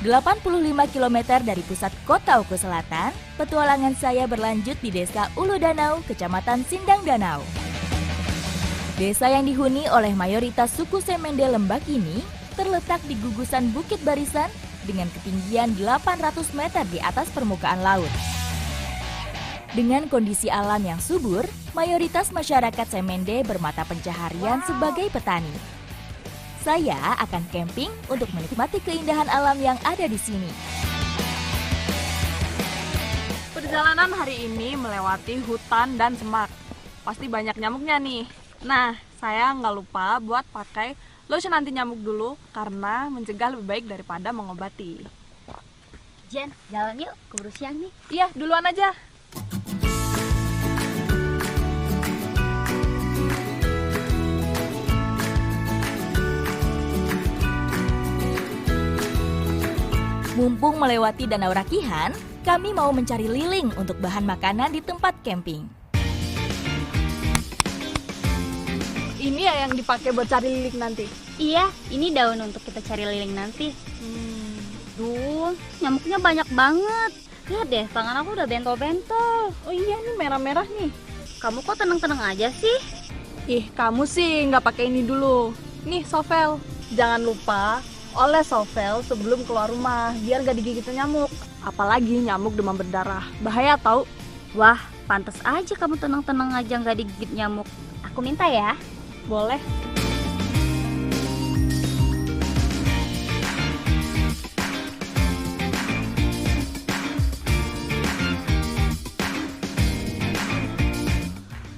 85 km dari pusat kota Oku Selatan, petualangan saya berlanjut di Desa Ulu Danau, Kecamatan Sindang Danau. Desa yang dihuni oleh mayoritas suku Semende Lembak ini terletak di gugusan Bukit Barisan dengan ketinggian 800 meter di atas permukaan laut. Dengan kondisi alam yang subur, mayoritas masyarakat Semende bermata pencaharian sebagai petani. Saya akan camping untuk menikmati keindahan alam yang ada di sini. Perjalanan hari ini melewati hutan dan semak. Pasti banyak nyamuknya nih. Nah, saya nggak lupa buat pakai lotion anti nyamuk dulu karena mencegah lebih baik daripada mengobati. Jen, jalan yuk, keburu siang nih. Iya, duluan aja. Mumpung melewati Danau Rakihan, kami mau mencari liling untuk bahan makanan di tempat camping. Ini ya yang dipakai buat cari lilik nanti. Iya, ini daun untuk kita cari liling nanti. Duh, nyamuknya banyak banget. Lihat deh, tangan aku udah bentol-bentol. Oh iya, ini merah-merah nih. Kamu kok tenang-tenang aja sih? Ih, kamu sih nggak pakai ini dulu. Nih, Sovel. Jangan lupa oles Sovel sebelum keluar rumah, biar gak digigit nyamuk. Apalagi nyamuk demam berdarah. Bahaya tau. Wah, pantas aja kamu tenang-tenang aja nggak digigit nyamuk. Aku minta ya. Boleh.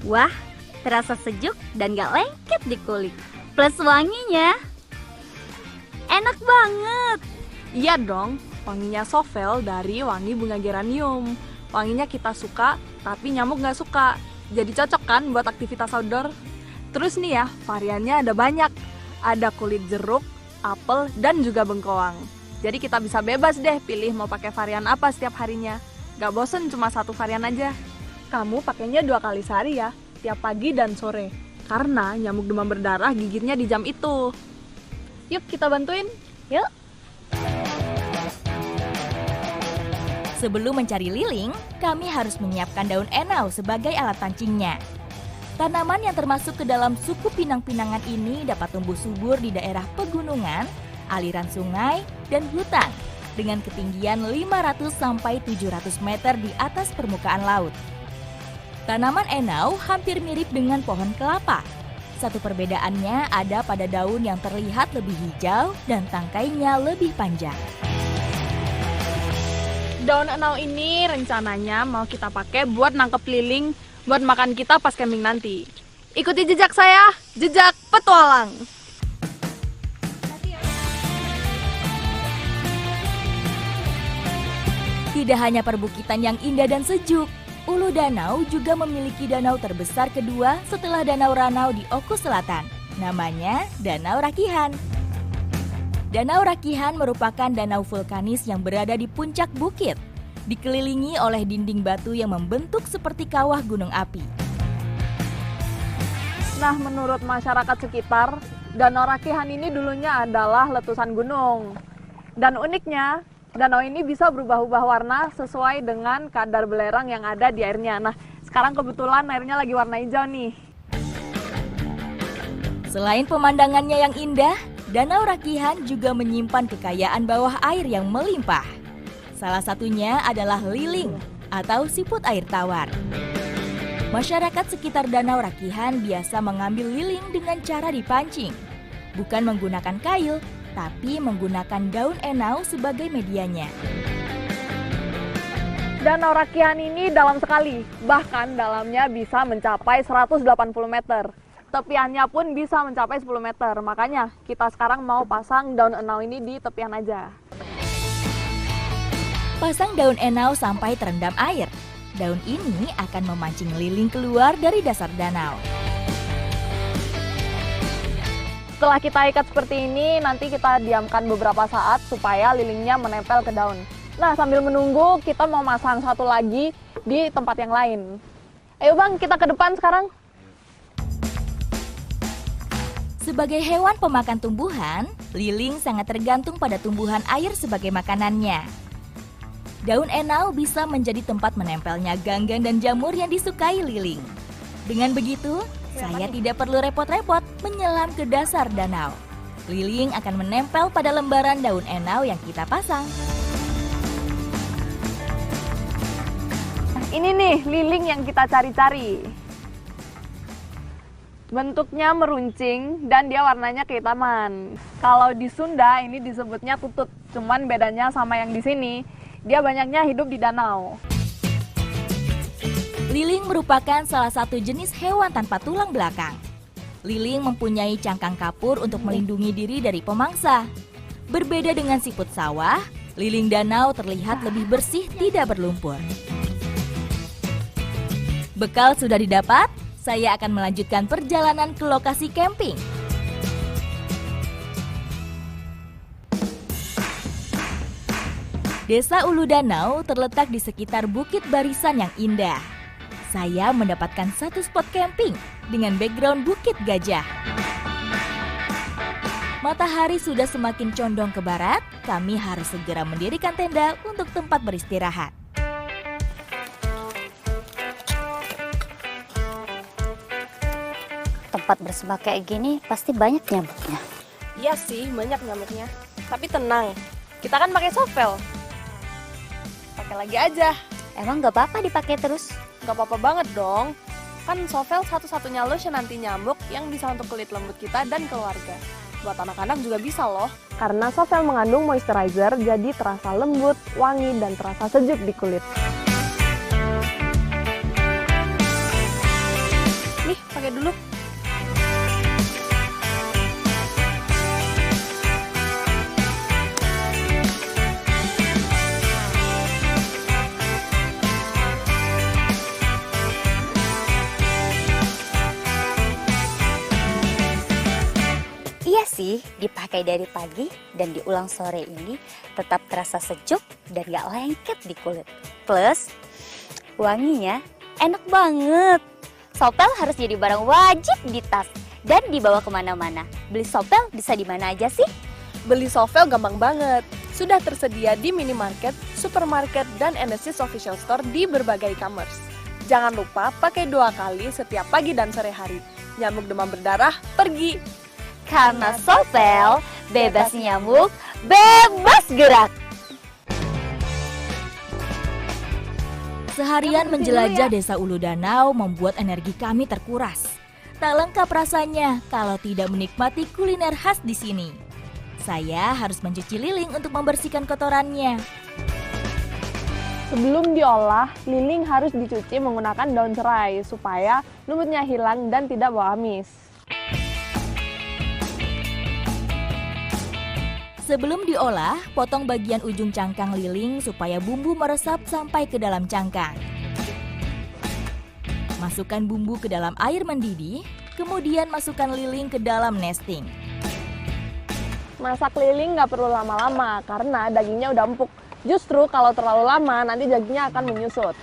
Wah, terasa sejuk dan gak lengket di kulit. Plus wanginya. Enak banget. Iya dong, wanginya Sovel dari wangi bunga geranium. Wanginya kita suka, tapi nyamuk gak suka. Jadi cocok kan buat aktivitas outdoor? Terus nih ya, variannya ada banyak. Ada kulit jeruk, apel, dan juga bengkoang. Jadi kita bisa bebas deh pilih mau pakai varian apa setiap harinya. Gak bosen cuma satu varian aja. Kamu pakainya 2 kali sehari ya, tiap pagi dan sore. Karena nyamuk demam berdarah gigitnya di jam itu. Yuk kita bantuin. Yuk. Sebelum mencari liling, kami harus menyiapkan daun enau sebagai alat pancingnya. Tanaman yang termasuk ke dalam suku pinang-pinangan ini dapat tumbuh subur di daerah pegunungan, aliran sungai, dan hutan dengan ketinggian 500 sampai 700 meter di atas permukaan laut. Tanaman enau hampir mirip dengan pohon kelapa. Satu perbedaannya ada pada daun yang terlihat lebih hijau dan tangkainya lebih panjang. Daun enau ini rencananya mau kita pakai buat nangkep liling buat makan kita pas camping nanti. Ikuti jejak saya, jejak petualang. Tidak hanya perbukitan yang indah dan sejuk, Ulu Danau juga memiliki danau terbesar kedua setelah Danau Ranau di Oku Selatan. Namanya Danau Rakihan. Danau Rakihan merupakan danau vulkanis yang berada di puncak bukit, dikelilingi oleh dinding batu yang membentuk seperti kawah gunung api. Nah, menurut masyarakat sekitar, Danau Rakihan ini dulunya adalah letusan gunung. Dan uniknya, danau ini bisa berubah-ubah warna sesuai dengan kadar belerang yang ada di airnya. Nah, sekarang kebetulan airnya lagi warna hijau nih. Selain pemandangannya yang indah, Danau Rakihan juga menyimpan kekayaan bawah air yang melimpah. Salah satunya adalah liling atau siput air tawar. Masyarakat sekitar Danau Rakihan biasa mengambil liling dengan cara dipancing. Bukan menggunakan kail, tapi menggunakan daun enau sebagai medianya. Danau Rakihan ini dalam sekali, bahkan dalamnya bisa mencapai 180 meter. Tepiannya pun bisa mencapai 10 meter, makanya kita sekarang mau pasang daun enau ini di tepian aja. Pasang daun enau sampai terendam air. Daun ini akan memancing liling keluar dari dasar danau. Setelah kita ikat seperti ini, nanti kita diamkan beberapa saat supaya lilingnya menempel ke daun. Nah, sambil menunggu, kita mau masang satu lagi di tempat yang lain. Ayo Bang, kita ke depan sekarang. Sebagai hewan pemakan tumbuhan, liling sangat tergantung pada tumbuhan air sebagai makanannya. Daun enau bisa menjadi tempat menempelnya ganggang dan jamur yang disukai liling. Dengan begitu, saya tidak perlu repot-repot menyelam ke dasar danau. Liling akan menempel pada lembaran daun enau yang kita pasang. Ini nih liling yang kita cari-cari. Bentuknya meruncing dan dia warnanya kehitaman. Kalau di Sunda ini disebutnya tutut. Cuman bedanya sama yang di sini, dia banyaknya hidup di danau. Liling merupakan salah satu jenis hewan tanpa tulang belakang. Liling mempunyai cangkang kapur untuk melindungi diri dari pemangsa. Berbeda dengan siput sawah, liling danau terlihat lebih bersih, tidak berlumpur. Bekal sudah didapat, saya akan melanjutkan perjalanan ke lokasi camping. Desa Ulu Danau terletak di sekitar Bukit Barisan yang indah. Saya mendapatkan satu spot camping dengan background Bukit Gajah. Matahari sudah semakin condong ke barat, kami harus segera mendirikan tenda untuk tempat beristirahat. Tempat bersembah kayak gini pasti banyak nyamuknya. Iya sih, banyak nyamuknya. Tapi tenang, kita kan pakai Sovel. Pakai lagi aja. Emang gak apa-apa dipakai terus? Gak apa-apa banget dong. Kan Sovel satu-satunya lotion anti nyamuk yang bisa untuk kulit lembut kita dan keluarga. Buat anak-anak juga bisa loh. Karena Sovel mengandung moisturizer, jadi terasa lembut, wangi, dan terasa sejuk di kulit. Nih, pakai dulu. Iya sih, dipakai dari pagi dan diulang sore ini tetap terasa sejuk dan gak lengket di kulit. Plus, wanginya enak banget. Sovel harus jadi barang wajib di tas dan dibawa kemana-mana. Beli Sovel bisa di mana aja sih? Beli Sovel gampang banget. Sudah tersedia di minimarket, supermarket, dan Enesis Official Store di berbagai e-commerce. Jangan lupa pakai 2 kali setiap pagi dan sore hari. Nyamuk demam berdarah, pergi! Karena Sovel bebas nyamuk, bebas gerak. Seharian menjelajah Desa Ulu Danau membuat energi kami terkuras. Tak lengkap rasanya kalau tidak menikmati kuliner khas di sini. Saya harus mencuci liling untuk membersihkan kotorannya. Sebelum diolah, liling harus dicuci menggunakan daun serai supaya lumutnya hilang dan tidak bau amis. Sebelum diolah, potong bagian ujung cangkang liling supaya bumbu meresap sampai ke dalam cangkang. Masukkan bumbu ke dalam air mendidih, kemudian masukkan liling ke dalam nesting. Masak liling nggak perlu lama-lama karena dagingnya udah empuk. Justru kalau terlalu lama nanti dagingnya akan menyusut.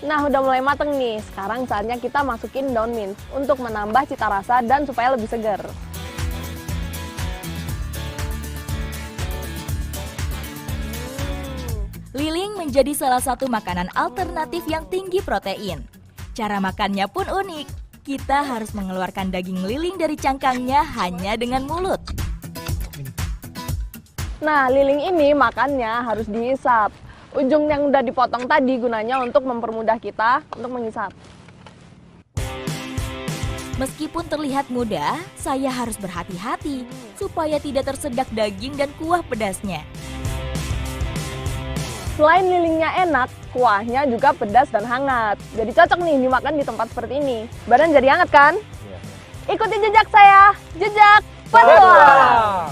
Nah, udah mulai mateng nih. Sekarang saatnya kita masukin daun mint untuk menambah cita rasa dan supaya lebih segar. Liling menjadi salah satu makanan alternatif yang tinggi protein. Cara makannya pun unik. Kita harus mengeluarkan daging liling dari cangkangnya hanya dengan mulut. Nah, liling ini makannya harus dihisap. Ujung yang udah dipotong tadi gunanya untuk mempermudah kita untuk menghisap. Meskipun terlihat mudah, saya harus berhati-hati supaya tidak tersedak daging dan kuah pedasnya. Selain lilingnya enak, kuahnya juga pedas dan hangat. Jadi cocok nih dimakan di tempat seperti ini. Badan jadi hangat kan? Ikuti jejak saya, jejak petualang.